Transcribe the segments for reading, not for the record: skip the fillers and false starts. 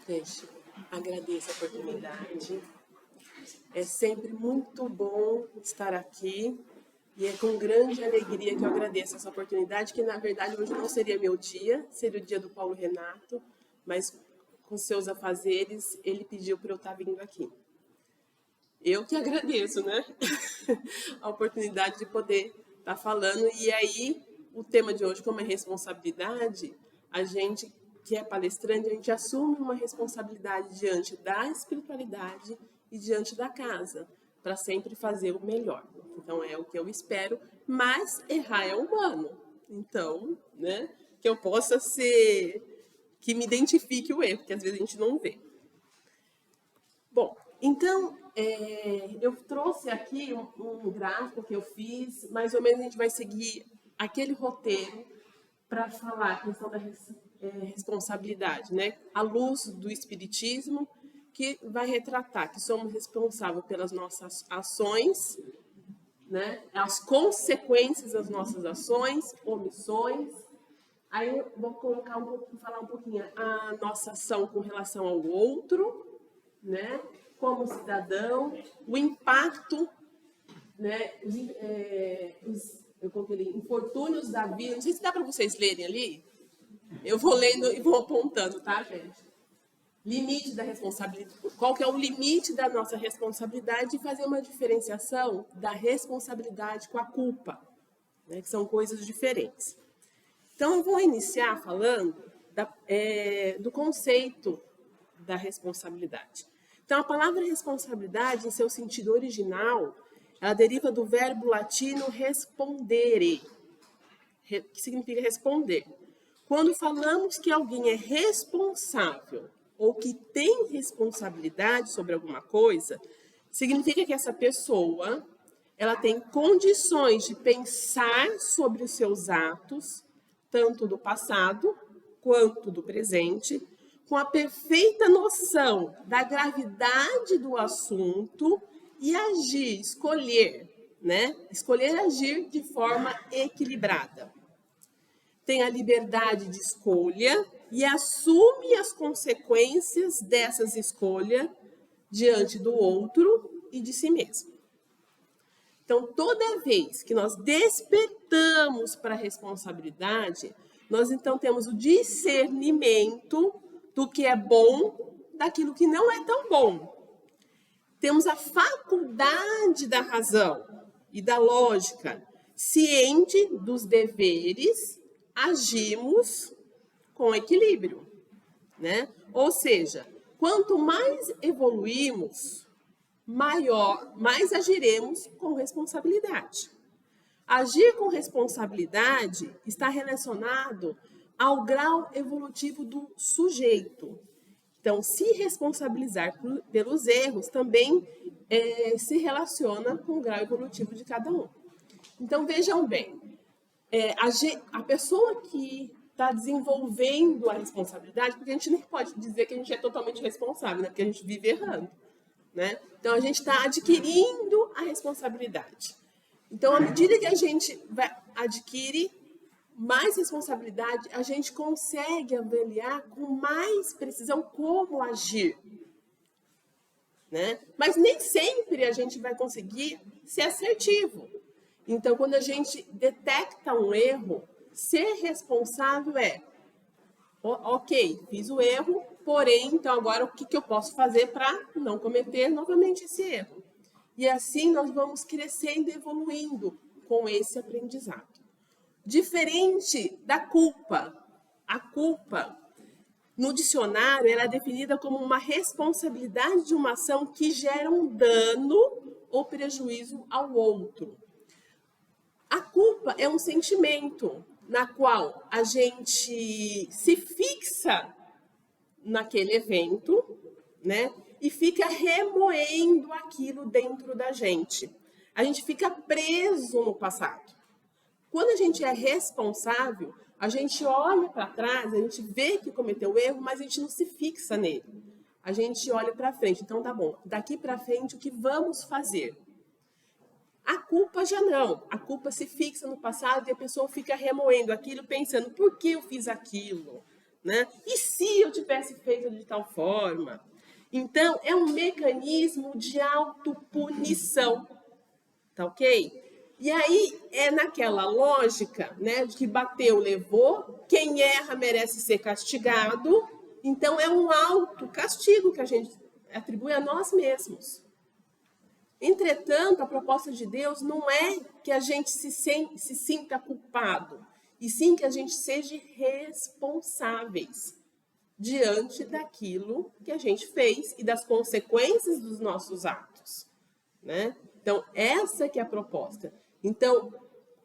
Gente, agradeço a oportunidade. É sempre muito bom estar aqui e é com grande alegria que eu agradeço essa oportunidade, que na verdade hoje não seria meu dia, seria o dia do Paulo Renato, mas com seus afazeres ele pediu para eu estar vindo aqui. Eu que agradeço, né? A oportunidade de poder estar falando. E aí, o tema de hoje, como é responsabilidade, a gente que é palestrante, a gente assume uma responsabilidade diante da espiritualidade e diante da casa, para sempre fazer o melhor. Então, é o que eu espero, mas errar é humano. Então, né, que eu possa ser, que me identifique o erro, porque às vezes a gente não vê. Bom, então, eu trouxe aqui um gráfico que eu fiz, mais ou menos a gente vai seguir aquele roteiro para falar a questão da responsabilidade, né? À luz do Espiritismo, que vai retratar que somos responsáveis pelas nossas ações, né? As consequências das nossas ações, omissões. Aí eu vou falar um pouquinho a nossa ação com relação ao outro, né? Como cidadão, o impacto, né? Eu coloquei infortúnios da vida. Não sei se dá para vocês lerem ali. Eu vou lendo e vou apontando, tá, gente? Limite da responsabilidade. Qual que é o limite da nossa responsabilidade e fazer uma diferenciação da responsabilidade com a culpa, né? Que são coisas diferentes. Então, eu vou iniciar falando do conceito da responsabilidade. Então, a palavra responsabilidade, em seu sentido original, ela deriva do verbo latino respondere, que significa responder. Quando falamos que alguém é responsável ou que tem responsabilidade sobre alguma coisa, significa que essa pessoa ela tem condições de pensar sobre os seus atos, tanto do passado quanto do presente, com a perfeita noção da gravidade do assunto e agir, escolher, né? Escolher agir de forma equilibrada. Tem a liberdade de escolha e assume as consequências dessas escolhas diante do outro e de si mesmo. Então, toda vez que nós despertamos para a responsabilidade, nós então temos o discernimento do que é bom, daquilo que não é tão bom. Temos a faculdade da razão e da lógica, ciente dos deveres, agimos com equilíbrio, né? Ou seja, quanto mais evoluímos, mais agiremos com responsabilidade. Agir com responsabilidade está relacionado ao grau evolutivo do sujeito. Então, se responsabilizar pelos erros também se relaciona com o grau evolutivo de cada um. Então, vejam bem, a pessoa que está desenvolvendo a responsabilidade, porque a gente não pode dizer que a gente é totalmente responsável, né? Porque a gente vive errando, né? Então, a gente está adquirindo a responsabilidade. Então, à medida que a gente adquire mais responsabilidade, a gente consegue avaliar com mais precisão como agir, né? Mas nem sempre a gente vai conseguir ser assertivo. Então, quando a gente detecta um erro, ser responsável ok, fiz o erro, porém, então agora o que eu posso fazer para não cometer novamente esse erro? E assim nós vamos crescendo e evoluindo com esse aprendizado. Diferente da culpa. A culpa, no dicionário, ela é definida como uma responsabilidade de uma ação que gera um dano ou prejuízo ao outro. A culpa é um sentimento na qual a gente se fixa naquele evento, né? E fica remoendo aquilo dentro da gente. A gente fica preso no passado. Quando a gente é responsável, a gente olha para trás, a gente vê que cometeu erro, mas a gente não se fixa nele. A gente olha para frente. Então, tá bom, daqui para frente, o que vamos fazer? A culpa já não. A culpa se fixa no passado e a pessoa fica remoendo aquilo, pensando, por que eu fiz aquilo? né? E se eu tivesse feito de tal forma? Então, é um mecanismo de autopunição, tá ok? E aí, é naquela lógica, né, de que bateu, levou, quem erra merece ser castigado, então é um autocastigo que a gente atribui a nós mesmos. Entretanto, a proposta de Deus não é que a gente se sinta culpado, e sim que a gente seja responsáveis diante daquilo que a gente fez e das consequências dos nossos atos, né? Então, essa que é a proposta. Então,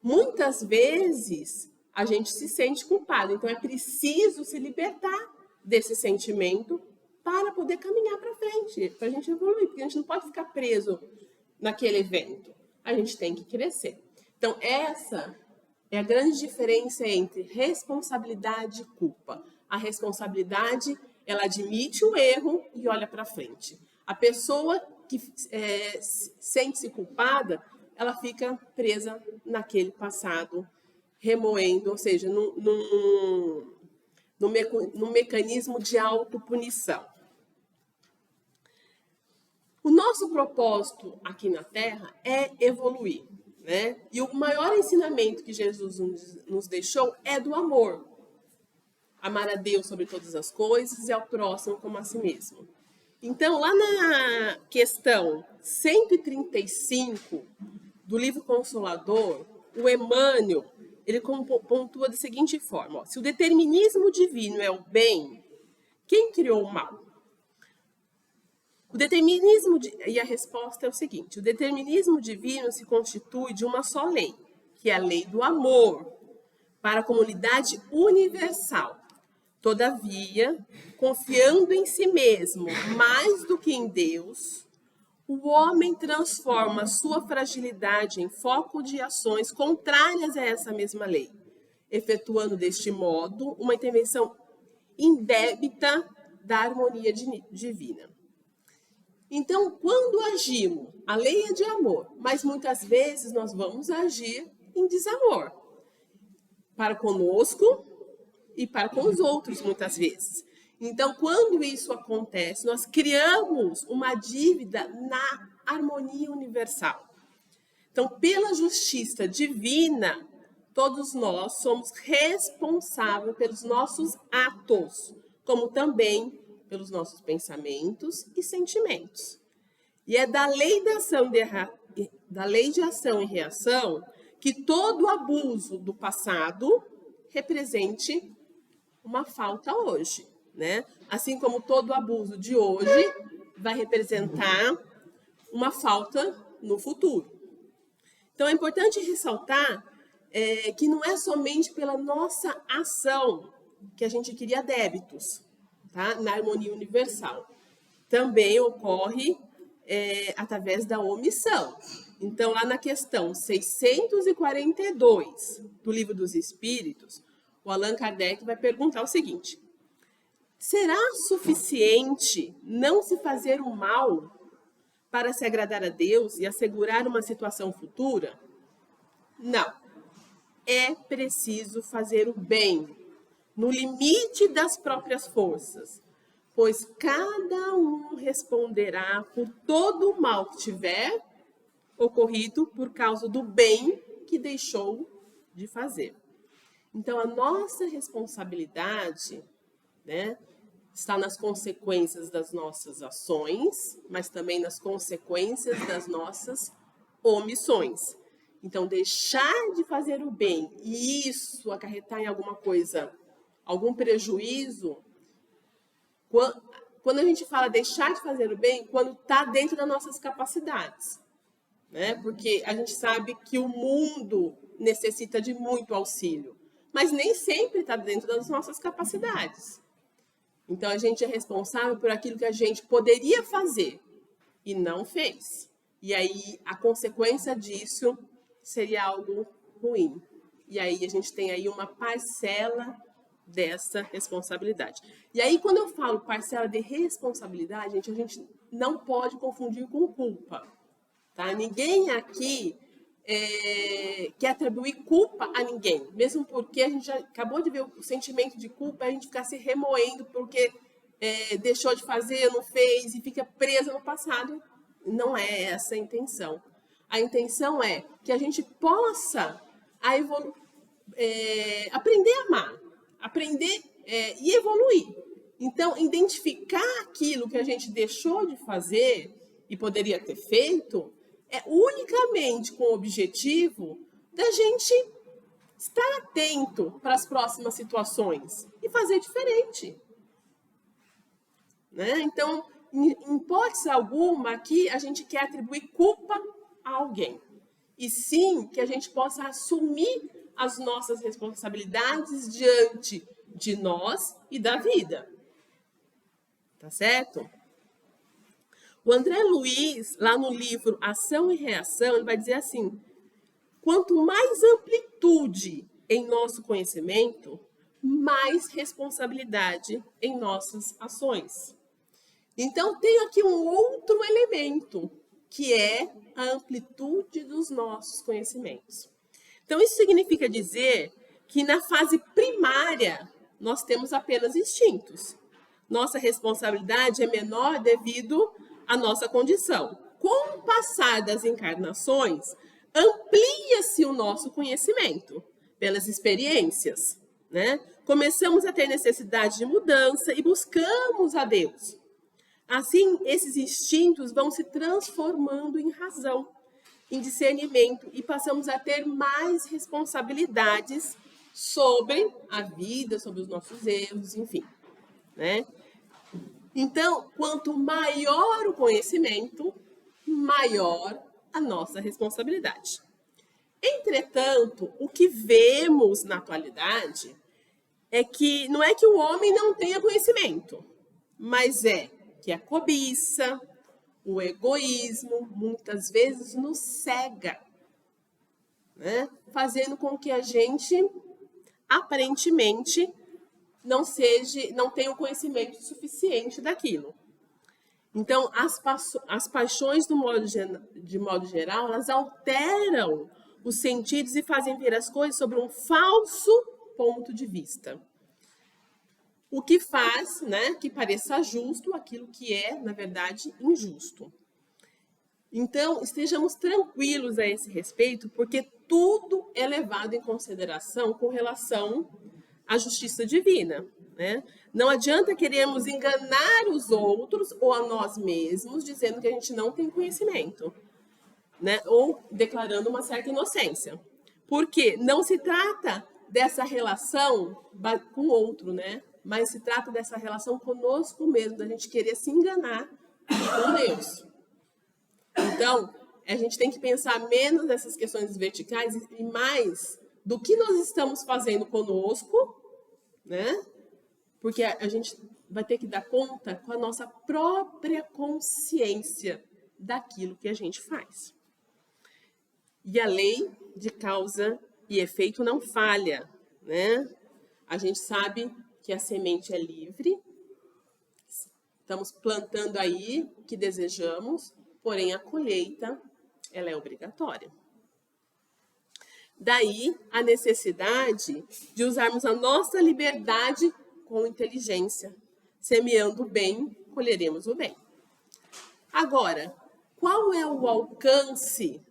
muitas vezes a gente se sente culpado, então é preciso se libertar desse sentimento para poder caminhar para frente, para a gente evoluir, porque a gente não pode ficar preso naquele evento. A gente tem que crescer. Então, essa é a grande diferença entre responsabilidade e culpa. A responsabilidade, ela admite o erro e olha para frente. A pessoa que sente-se culpada, ela fica presa naquele passado, remoendo, ou seja, num mecanismo de autopunição. O nosso propósito aqui na Terra é evoluir, né? E o maior ensinamento que Jesus nos deixou é do amor. Amar a Deus sobre todas as coisas e ao próximo como a si mesmo. Então, lá na questão 135 do livro Consolador, o Emmanuel, ele pontua da seguinte forma: ó, se o determinismo divino é o bem, quem criou o mal? O determinismo, e a resposta é o seguinte: o determinismo divino se constitui de uma só lei, que é a lei do amor, para a comunidade universal. Todavia, confiando em si mesmo mais do que em Deus, o homem transforma sua fragilidade em foco de ações contrárias a essa mesma lei, efetuando deste modo uma intervenção indébita da harmonia divina. Então, quando agimos, a lei é de amor, mas muitas vezes nós vamos agir em desamor para conosco e para com os outros, muitas vezes. Então, quando isso acontece, nós criamos uma dívida na harmonia universal. Então, pela justiça divina, todos nós somos responsáveis pelos nossos atos, como também pelos nossos pensamentos e sentimentos. E é da lei de ação e reação que todo abuso do passado represente uma falta hoje, né? Assim como todo abuso de hoje vai representar uma falta no futuro. Então, é importante ressaltar que não é somente pela nossa ação que a gente cria débitos, tá? Na harmonia universal. Também ocorre através da omissão. Então, lá na questão 642 do Livro dos Espíritos, o Allan Kardec vai perguntar o seguinte: será suficiente não se fazer o mal para se agradar a Deus e assegurar uma situação futura? Não. É preciso fazer o bem, no limite das próprias forças, pois cada um responderá por todo o mal que tiver ocorrido por causa do bem que deixou de fazer. Então, a nossa responsabilidade, né, está nas consequências das nossas ações, mas também nas consequências das nossas omissões. Então, deixar de fazer o bem e isso acarretar em alguma coisa, algum prejuízo, quando a gente fala deixar de fazer o bem, quando está dentro das nossas capacidades, né? Porque a gente sabe que o mundo necessita de muito auxílio, mas nem sempre está dentro das nossas capacidades. Então, a gente é responsável por aquilo que a gente poderia fazer e não fez. E aí, a consequência disso seria algo ruim. E aí, a gente tem aí uma parcela dessa responsabilidade. E aí, quando eu falo parcela de responsabilidade, a gente não pode confundir com culpa. Tá? Ninguém aqui quer atribuir culpa a ninguém, mesmo porque a gente já acabou de ver o sentimento de culpa, a gente ficar se remoendo porque deixou de fazer, não fez e fica presa no passado. Não é essa a intenção. A intenção é que a gente possa aprender a amar, aprender e evoluir. Então, identificar aquilo que a gente deixou de fazer e poderia ter feito é unicamente com o objetivo da gente estar atento para as próximas situações e fazer diferente. Né? Então, em hipótese alguma, aqui a gente quer atribuir culpa a alguém. E sim que a gente possa assumir as nossas responsabilidades diante de nós e da vida. Tá certo? O André Luiz, lá no livro Ação e Reação, ele vai dizer assim: quanto mais amplitude em nosso conhecimento, mais responsabilidade em nossas ações. Então, tem aqui um outro elemento, que é a amplitude dos nossos conhecimentos. Então, isso significa dizer que na fase primária, nós temos apenas instintos. Nossa responsabilidade é menor devido à nossa condição. Com o passar das encarnações, amplia-se o nosso conhecimento pelas experiências, né? Começamos a ter necessidade de mudança e buscamos a Deus. Assim, esses instintos vão se transformando em razão, em discernimento, e passamos a ter mais responsabilidades sobre a vida, sobre os nossos erros, enfim. Né? Então, quanto maior o conhecimento, maior a nossa responsabilidade. Entretanto, o que vemos na atualidade é que não é que o homem não tenha conhecimento, mas é que a cobiça, o egoísmo, muitas vezes nos cega, né? Fazendo com que a gente, aparentemente, não tenha o conhecimento suficiente daquilo. Então, as paixões, de modo geral, elas alteram os sentidos e fazem ver as coisas sobre um falso ponto de vista. O que faz, né, que pareça justo aquilo que é, na verdade, injusto. Então, estejamos tranquilos a esse respeito, porque tudo é levado em consideração com relação à justiça divina. Né? Não adianta querermos enganar os outros ou a nós mesmos, dizendo que a gente não tem conhecimento, né? Ou declarando uma certa inocência. Porque não se trata dessa relação com o outro, né? Mas se trata dessa relação conosco mesmo, da gente querer se enganar com Deus. Então, a gente tem que pensar menos nessas questões verticais e mais do que nós estamos fazendo conosco, né? Porque a gente vai ter que dar conta com a nossa própria consciência daquilo que a gente faz. E a lei de causa e efeito não falha, né? A gente sabe que a semente é livre, estamos plantando aí o que desejamos, porém a colheita, ela é obrigatória. Daí a necessidade de usarmos a nossa liberdade com inteligência. Semeando o bem, colheremos o bem. Agora, qual é o alcance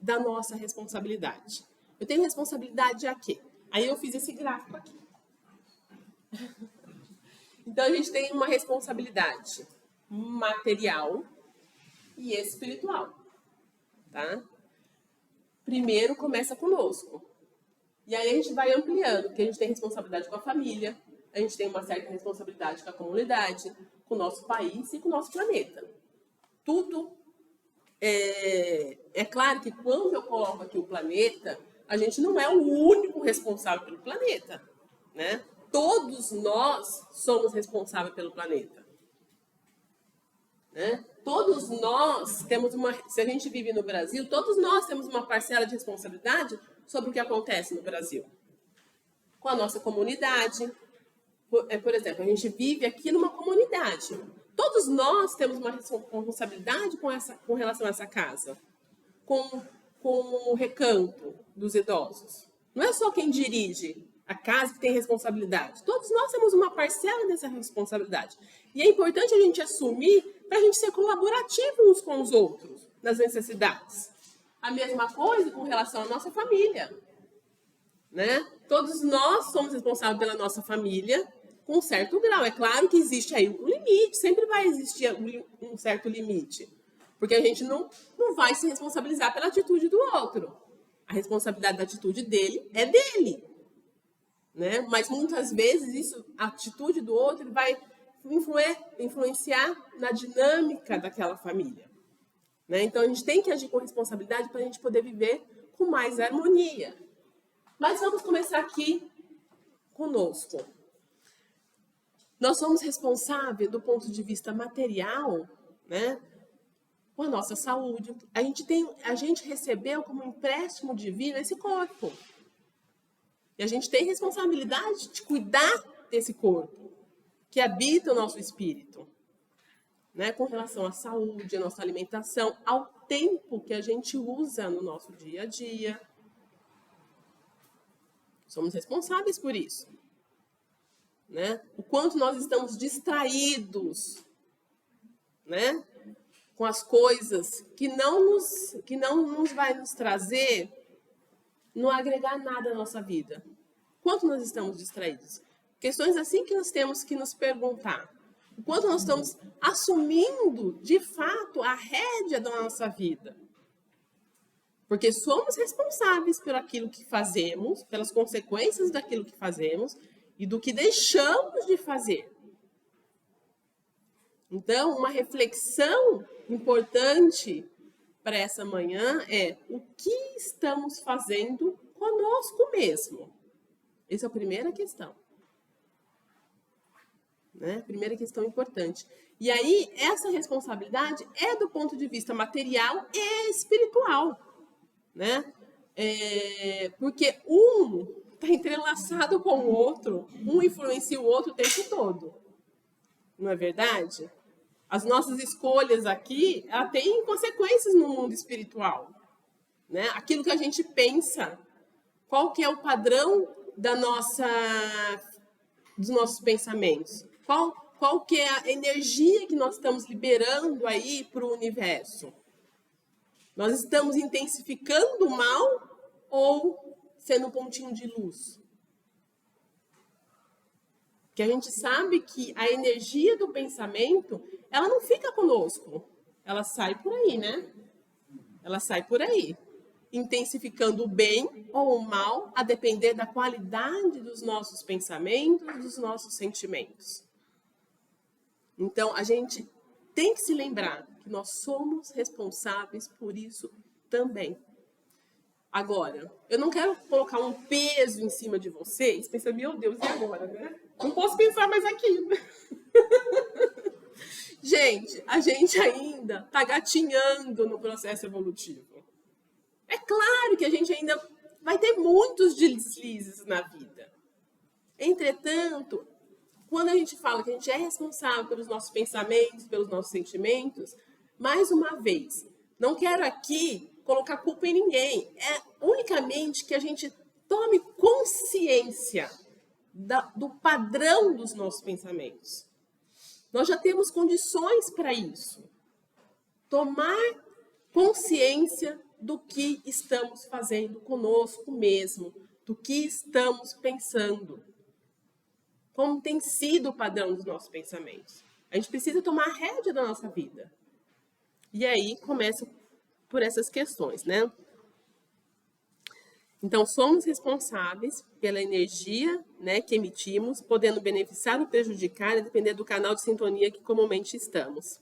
da nossa responsabilidade? Eu tenho responsabilidade a quê? Aí eu fiz esse gráfico aqui. Então, a gente tem uma responsabilidade material e espiritual. Tá? Primeiro, começa conosco. E aí a gente vai ampliando, porque a gente tem responsabilidade com a família, a gente tem uma certa responsabilidade com a comunidade, com o nosso país e com o nosso planeta. Tudo é claro que quando eu coloco aqui o planeta, a gente não é o único responsável pelo planeta, né? Todos nós somos responsáveis pelo planeta. Né? Todos nós temos se a gente vive no Brasil, todos nós temos uma parcela de responsabilidade sobre o que acontece no Brasil. Com a nossa comunidade. Por exemplo, a gente vive aqui numa comunidade. Todos nós temos uma responsabilidade com relação a essa casa. Com com o recanto dos idosos. Não é só quem dirige a casa que tem responsabilidade. Todos nós temos uma parcela dessa responsabilidade. E é importante a gente assumir para a gente ser colaborativo uns com os outros nas necessidades. A mesma coisa com relação à nossa família, né? Todos nós somos responsáveis pela nossa família com um certo grau. É claro que existe aí um limite, sempre vai existir um certo limite. Porque a gente não vai se responsabilizar pela atitude do outro. A responsabilidade da atitude dele é dele. Né? Mas muitas vezes a atitude do outro vai influenciar na dinâmica daquela família. Né? Então a gente tem que agir com responsabilidade para a gente poder viver com mais harmonia. Mas vamos começar aqui conosco. Nós somos responsáveis do ponto de vista material, né, com a nossa saúde. A gente recebeu como empréstimo divino esse corpo. E a gente tem responsabilidade de cuidar desse corpo que habita o nosso espírito, né, com relação à saúde, à nossa alimentação, ao tempo que a gente usa no nosso dia a dia. Somos responsáveis por isso. Né? O quanto nós estamos distraídos, né, com as coisas que não nos vai nos trazer, não agregar nada à nossa vida. Quanto nós estamos distraídos? Questões assim que nós temos que nos perguntar. O quanto nós estamos assumindo, de fato, a rédea da nossa vida. Porque somos responsáveis por aquilo que fazemos, pelas consequências daquilo que fazemos e do que deixamos de fazer. Então, uma reflexão importante para essa manhã é o que estamos fazendo conosco mesmo. Essa é a primeira questão. Né? Primeira questão importante. E aí, essa responsabilidade é do ponto de vista material e espiritual. Né? Porque um está entrelaçado com o outro, um influencia o outro o tempo todo. Não é verdade? As nossas escolhas aqui, ela tem consequências no mundo espiritual. Né? Aquilo que a gente pensa, qual que é o padrão dos nossos pensamentos? Qual que é a energia que nós estamos liberando aí para o universo? Nós estamos intensificando o mal ou sendo um pontinho de luz? Porque a gente sabe que a energia do pensamento, ela não fica conosco. Ela sai por aí, né? Ela sai por aí. Intensificando o bem ou o mal, a depender da qualidade dos nossos pensamentos, dos nossos sentimentos. Então, a gente tem que se lembrar que nós somos responsáveis por isso também. Agora, eu não quero colocar um peso em cima de vocês, pensando, meu Deus, e agora, né? Não posso pensar mais aqui. Gente, a gente ainda está gatinhando no processo evolutivo. É claro que a gente ainda vai ter muitos deslizes na vida. Entretanto, quando a gente fala que a gente é responsável pelos nossos pensamentos, pelos nossos sentimentos, mais uma vez, não quero aqui colocar culpa em ninguém. É unicamente que a gente tome consciência do padrão dos nossos pensamentos. Nós já temos condições para isso. Tomar consciência do que estamos fazendo conosco mesmo, do que estamos pensando. Como tem sido o padrão dos nossos pensamentos. A gente precisa tomar a rédea da nossa vida. E aí começa por essas questões, né? Então, somos responsáveis pela energia, né, que emitimos, podendo beneficiar ou prejudicar, a depender do canal de sintonia que comumente estamos.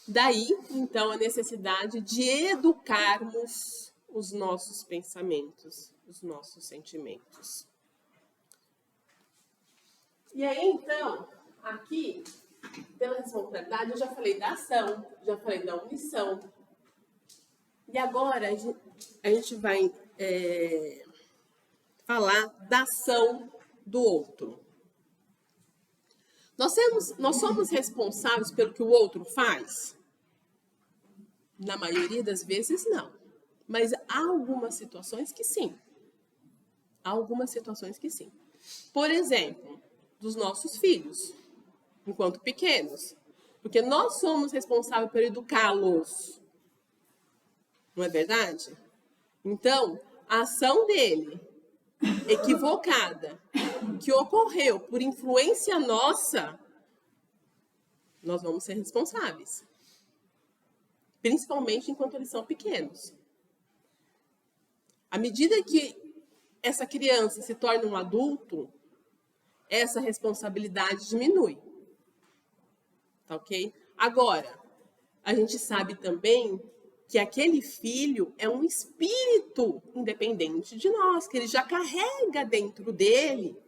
Daí, então, a necessidade de educarmos os nossos pensamentos, os nossos sentimentos. E aí, então, aqui, pela responsabilidade, eu já falei da ação, já falei da omissão. E agora a gente vai falar da ação do outro. Nós somos responsáveis pelo que o outro faz? Na maioria das vezes, não. Mas há algumas situações que sim. Há algumas situações que sim. Por exemplo, dos nossos filhos, enquanto pequenos. Porque nós somos responsáveis por educá-los. Não é verdade? Então, a ação dele, equivocada, que ocorreu por influência nossa, nós vamos ser responsáveis. Principalmente enquanto eles são pequenos. À medida que essa criança se torna um adulto, essa responsabilidade diminui. Tá ok? Agora, a gente sabe também que aquele filho é um espírito independente de nós, que ele já carrega dentro dele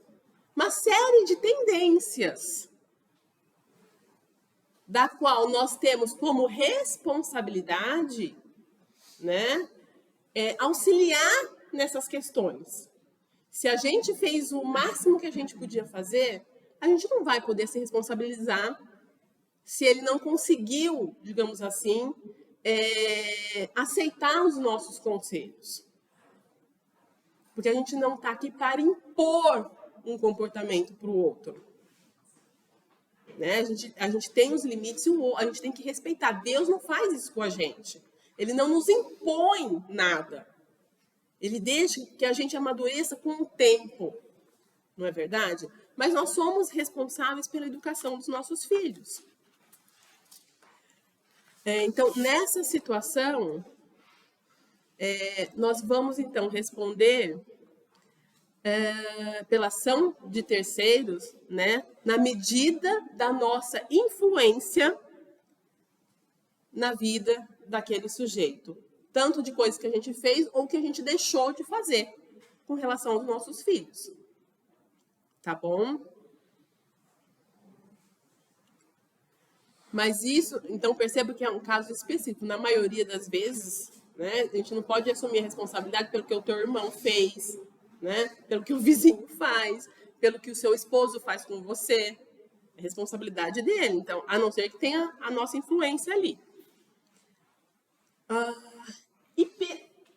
uma série de tendências, da qual nós temos como responsabilidade, né, auxiliar nessas questões. Se a gente fez o máximo que a gente podia fazer, a gente não vai poder se responsabilizar se ele não conseguiu, digamos assim, aceitar os nossos conselhos. Porque a gente não está aqui para impor um comportamento para o outro. Né? A gente tem os limites e a gente tem que respeitar. Deus não faz isso com a gente. Ele não nos impõe nada. Ele deixa que a gente amadureça com o tempo. Não é verdade? Mas nós somos responsáveis pela educação dos nossos filhos. Então, nessa situação, nós vamos, então, responder pela ação de terceiros, né, na medida da nossa influência na vida daquele sujeito. Tanto de coisas que a gente fez ou que a gente deixou de fazer com relação aos nossos filhos. Tá bom? Mas isso, então, perceba que é um caso específico. Na maioria das vezes, né, a gente não pode assumir a responsabilidade pelo que o teu irmão fez, né, pelo que o vizinho faz, pelo que o seu esposo faz com você. É responsabilidade dele. Então, a não ser que tenha a nossa influência ali.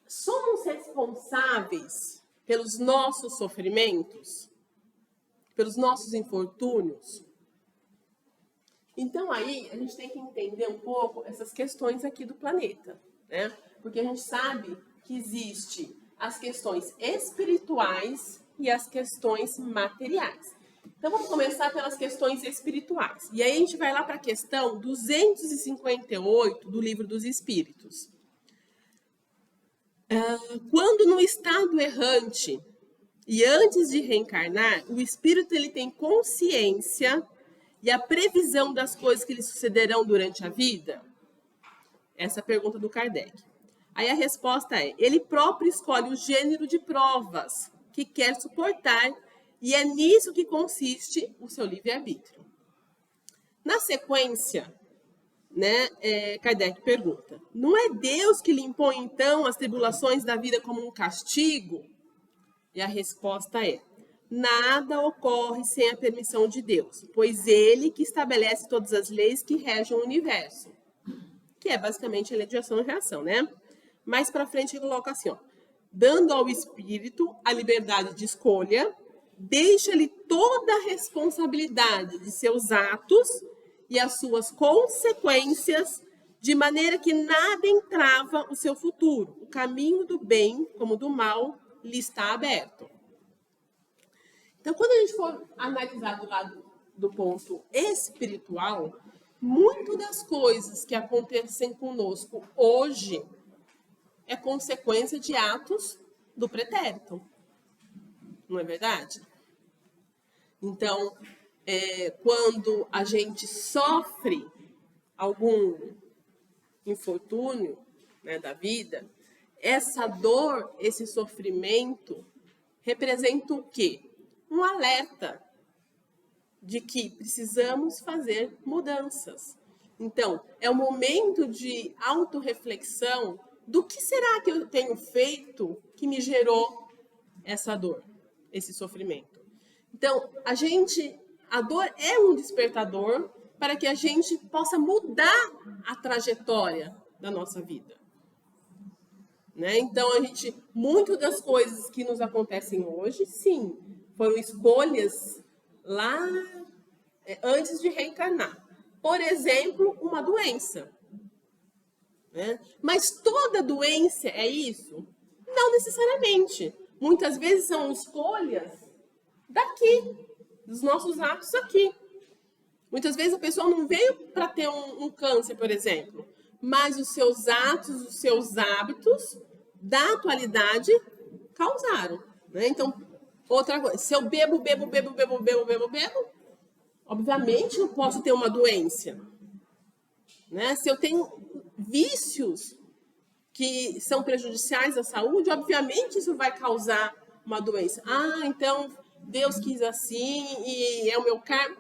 Somos responsáveis pelos nossos sofrimentos, pelos nossos infortúnios. Então, aí, a gente tem que entender um pouco essas questões aqui do planeta, né? Porque a gente sabe que existe as questões espirituais e as questões materiais. Então, vamos começar pelas questões espirituais. E aí, a gente vai lá para a questão 258 do Livro dos Espíritos. Quando no estado errante e antes de reencarnar, o espírito ele tem consciência e a previsão das coisas que lhe sucederão durante a vida? Essa é a pergunta do Kardec. Aí a resposta é: ele próprio escolhe o gênero de provas que quer suportar e é nisso que consiste o seu livre-arbítrio. Na sequência, né, Kardec pergunta: não é Deus que lhe impõe, então, as tribulações da vida como um castigo? E a resposta é: nada ocorre sem a permissão de Deus, pois ele que estabelece todas as leis que regem o universo. Que é basicamente a lei de ação e reação, né? Mais para frente ele coloca assim, ó: dando ao espírito a liberdade de escolha, deixa-lhe toda a responsabilidade de seus atos e as suas consequências, de maneira que nada entrava o seu futuro. O caminho do bem como do mal lhe está aberto. Então, quando a gente for analisar do lado do ponto espiritual, muito das coisas que acontecem conosco hoje é consequência de atos do pretérito. Não é verdade? Então, quando a gente sofre algum infortúnio, né, da vida, essa dor, esse sofrimento, representa o quê? Um alerta de que precisamos fazer mudanças. Então, é um momento de autorreflexão do que será que eu tenho feito que me gerou essa dor, esse sofrimento. Então, a dor é um despertador para que a gente possa mudar a trajetória da nossa vida. né? Então, muito das coisas que nos acontecem hoje, sim, foram escolhas lá antes de reencarnar. Por exemplo, uma doença, né? Mas toda doença é isso? Não necessariamente. Muitas vezes são escolhas daqui, dos nossos atos aqui. Muitas vezes a pessoa não veio para ter um câncer, por exemplo, mas os seus atos, os seus hábitos da atualidade causaram, né? Então, outra coisa, se eu bebo, obviamente eu posso ter uma doença, né? Se eu tenho vícios que são prejudiciais à saúde, obviamente isso vai causar uma doença. Ah, então Deus quis assim e é o meu karma.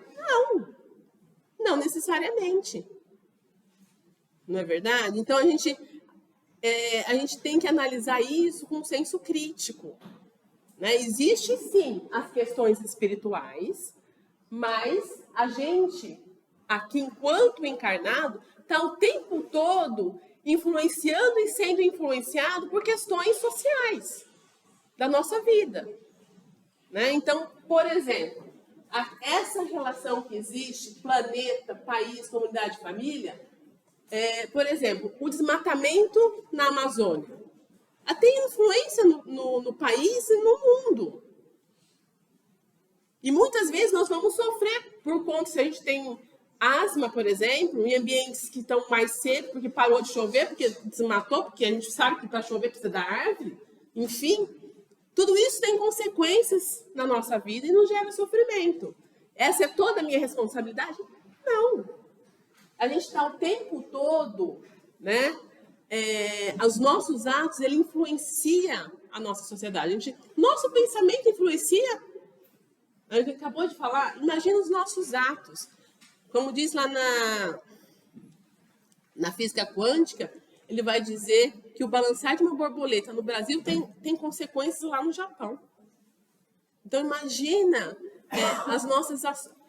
Não necessariamente. Não é verdade? Então a gente tem que analisar isso com senso crítico, né? Existe sim as questões espirituais, mas a gente, aqui enquanto encarnado, está o tempo todo influenciando e sendo influenciado por questões sociais da nossa vida, né? Então, por exemplo, essa relação que existe, planeta, país, comunidade, família, por exemplo, o desmatamento na Amazônia tem influência no país e no mundo. E muitas vezes nós vamos sofrer por conta, se a gente tem asma, por exemplo, em ambientes que estão mais secos, porque parou de chover, porque desmatou, porque a gente sabe que para chover precisa da árvore, enfim, tudo isso tem consequências na nossa vida e nos gera sofrimento. Essa é toda a minha responsabilidade? Não. A gente está o tempo todo, né? Os nossos atos, ele influencia a nossa sociedade. Nosso pensamento influencia. A gente acabou de falar, imagina os nossos atos. Como diz lá na física quântica, ele vai dizer que o balançar de uma borboleta no Brasil tem consequências lá no Japão. Então imagina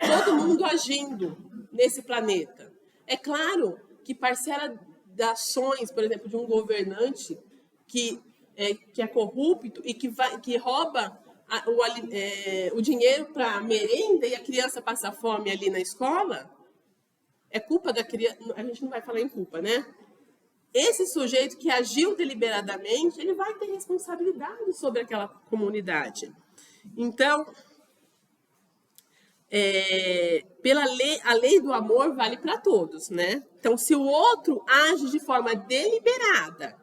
todo mundo agindo nesse planeta. É claro que parcela das ações, por exemplo, de um governante que é corrupto e que rouba o dinheiro para merenda e a criança passa fome ali na escola, é culpa da criança. A gente não vai falar em culpa, né? Esse sujeito que agiu deliberadamente, ele vai ter responsabilidade sobre aquela comunidade. Então, a lei do amor vale para todos, né? Então, se o outro age de forma deliberada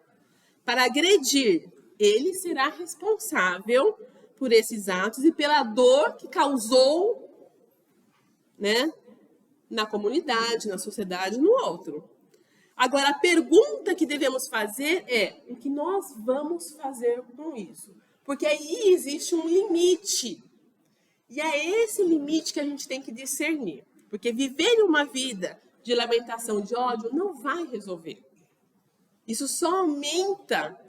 para agredir, ele será responsável por esses atos e pela dor que causou, né, na comunidade, na sociedade, no outro. Agora, a pergunta que devemos fazer é: o que nós vamos fazer com isso? Porque aí existe um limite. E é esse limite que a gente tem que discernir. Porque viver uma vida de lamentação, de ódio, não vai resolver. Isso só aumenta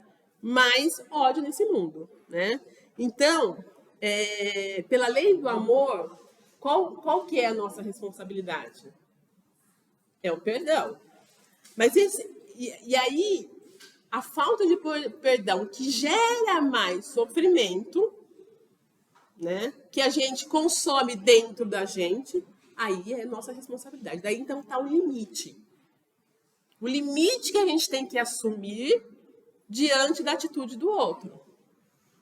mais ódio nesse mundo, né? Então, pela lei do amor, qual que é a nossa responsabilidade? É o perdão. Mas e aí, a falta de perdão que gera mais sofrimento, né, que a gente consome dentro da gente, aí é nossa responsabilidade. Daí, então, está o limite. O limite que a gente tem que assumir diante da atitude do outro.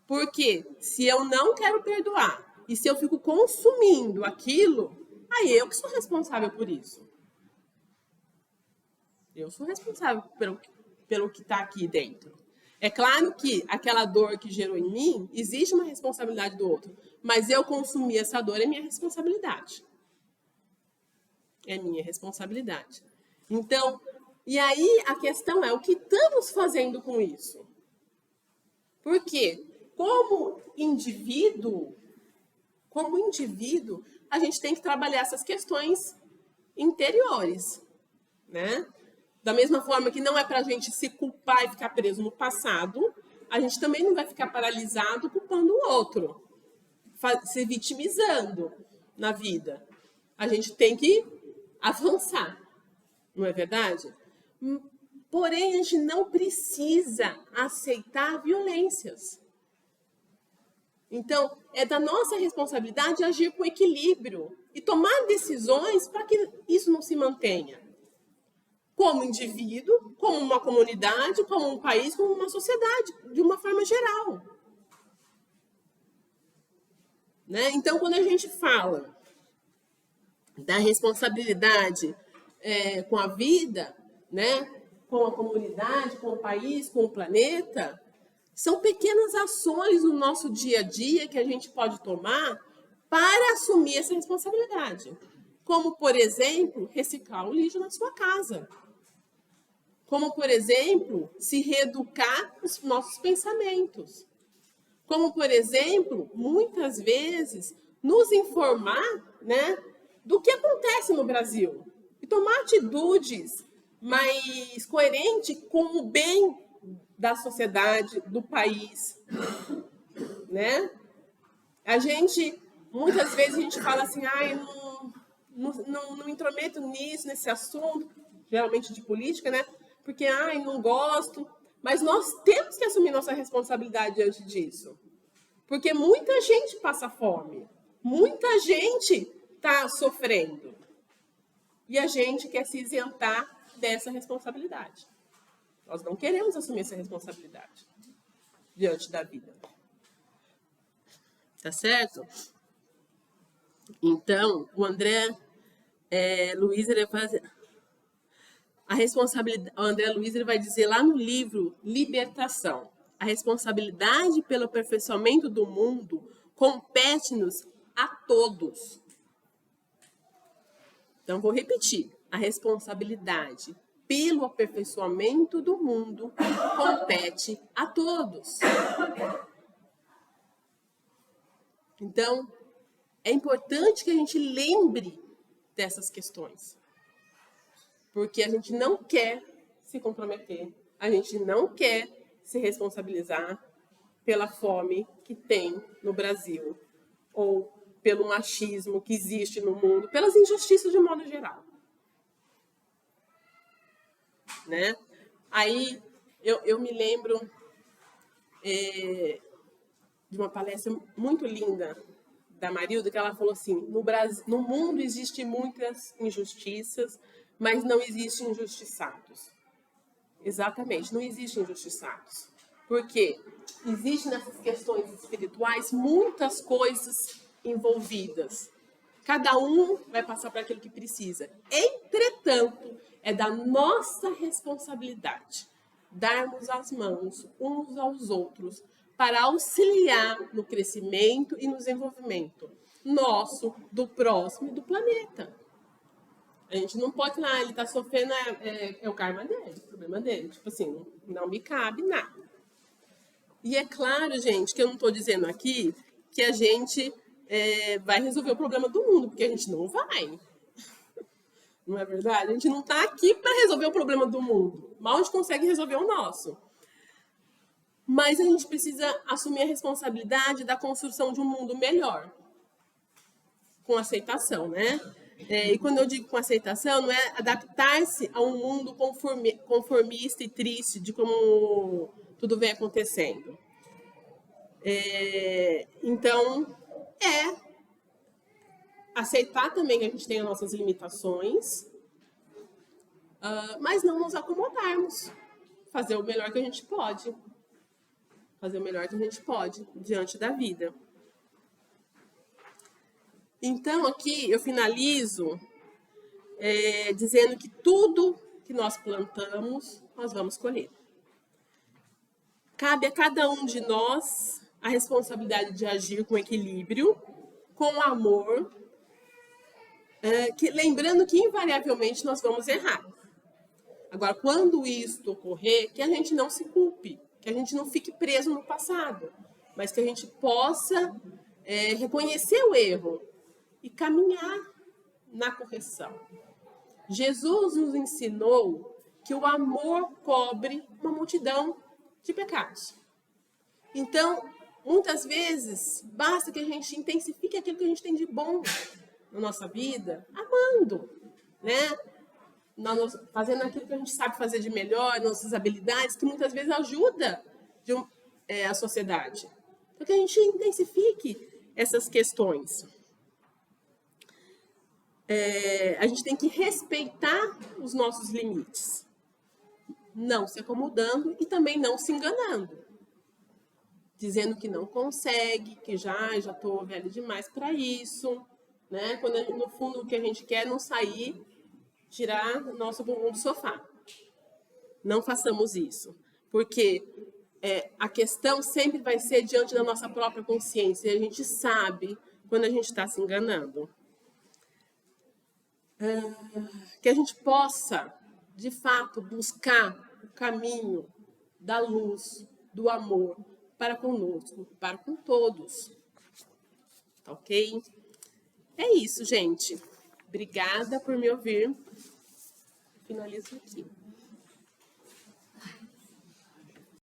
Porque se eu não quero perdoar e se eu fico consumindo aquilo, aí eu que sou responsável por isso. Eu sou responsável pelo que está aqui dentro. É claro que aquela dor que gerou em mim, existe uma responsabilidade do outro. Mas eu consumir essa dor é minha responsabilidade. É minha responsabilidade. Então, e aí a questão é o que estamos fazendo com isso? Porque, como indivíduo, a gente tem que trabalhar essas questões interiores, né? Da mesma forma que não é para a gente se culpar e ficar preso no passado, a gente também não vai ficar paralisado culpando o outro, se vitimizando na vida. A gente tem que avançar, não é verdade? Porém, a gente não precisa aceitar violências. Então, é da nossa responsabilidade agir com equilíbrio e tomar decisões para que isso não se mantenha. Como indivíduo, como uma comunidade, como um país, como uma sociedade, de uma forma geral. Né? Então, quando a gente fala da responsabilidade com a vida, né? Com a comunidade, com o país, com o planeta, são pequenas ações no nosso dia a dia que a gente pode tomar para assumir essa responsabilidade. Como, por exemplo, reciclar o lixo na sua casa. Como, por exemplo, se reeducar os nossos pensamentos. Como, por exemplo, muitas vezes, nos informar, né, do que acontece no Brasil. E tomar atitudes mais coerentes com o bem da sociedade, do país. Né? Muitas vezes a gente fala assim, não me intrometo nisso, nesse assunto, geralmente de política, né? Porque, não gosto. Mas nós temos que assumir nossa responsabilidade diante disso. Porque muita gente passa fome. Muita gente está sofrendo. E a gente quer se isentar dessa responsabilidade. Nós não queremos assumir essa responsabilidade diante da vida. Tá certo? Então, o André Luiz, ele vai fazer a responsabilidade. O André Luiz, ele vai dizer lá no livro Libertação: a responsabilidade pelo aperfeiçoamento do mundo compete-nos a todos. Então, vou repetir: a responsabilidade pelo aperfeiçoamento do mundo compete a todos. Então, é importante que a gente lembre dessas questões. Porque a gente não quer se comprometer, a gente não quer se responsabilizar pela fome que tem no Brasil, ou pelo machismo que existe no mundo, pelas injustiças de modo geral. Né? Aí, eu me lembro de uma palestra muito linda da Marilda, que ela falou assim: no mundo existem muitas injustiças, mas não existem injustiçados. Exatamente, não existem injustiçados. Porque existem nessas questões espirituais muitas coisas envolvidas. Cada um vai passar por aquilo que precisa. Entretanto, é da nossa responsabilidade darmos as mãos uns aos outros para auxiliar no crescimento e no desenvolvimento nosso, do próximo e do planeta. A gente não pode falar, ele está sofrendo, é o karma dele, o problema dele. Tipo assim, não me cabe nada. E é claro, gente, que eu não estou dizendo aqui que a gente vai resolver o problema do mundo, porque a gente não vai. Não é verdade? A gente não está aqui para resolver o problema do mundo. Mal a gente consegue resolver o nosso. Mas a gente precisa assumir a responsabilidade da construção de um mundo melhor. Com aceitação, né? E quando eu digo com aceitação, não é adaptar-se a um mundo conformista e triste de como tudo vem acontecendo. Então, aceitar também que a gente tem as nossas limitações, mas não nos acomodarmos. Fazer o melhor que a gente pode. Fazer o melhor que a gente pode diante da vida. Então, aqui eu finalizo dizendo que tudo que nós plantamos, nós vamos colher. Cabe a cada um de nós a responsabilidade de agir com equilíbrio, com amor, lembrando que invariavelmente nós vamos errar. Agora, quando isso ocorrer, que a gente não se culpe, que a gente não fique preso no passado, mas que a gente possa reconhecer o erro e caminhar na correção. Jesus nos ensinou que o amor cobre uma multidão de pecados. Então, muitas vezes, basta que a gente intensifique aquilo que a gente tem de bom na nossa vida, amando, né? fazendo aquilo que a gente sabe fazer de melhor, nossas habilidades, que muitas vezes ajuda a sociedade. Então, que a gente intensifique essas questões. A gente tem que respeitar os nossos limites, não se acomodando e também não se enganando, dizendo que não consegue, que já estou velho demais para isso, né? Quando no fundo o que a gente quer é não sair, tirar nosso bumbum do sofá. Não façamos isso, porque a questão sempre vai ser diante da nossa própria consciência, e a gente sabe quando a gente está se enganando. Que a gente possa, de fato, buscar o caminho da luz, do amor, para conosco, para com todos. Tá ok? É isso, gente. Obrigada por me ouvir. Finalizo aqui.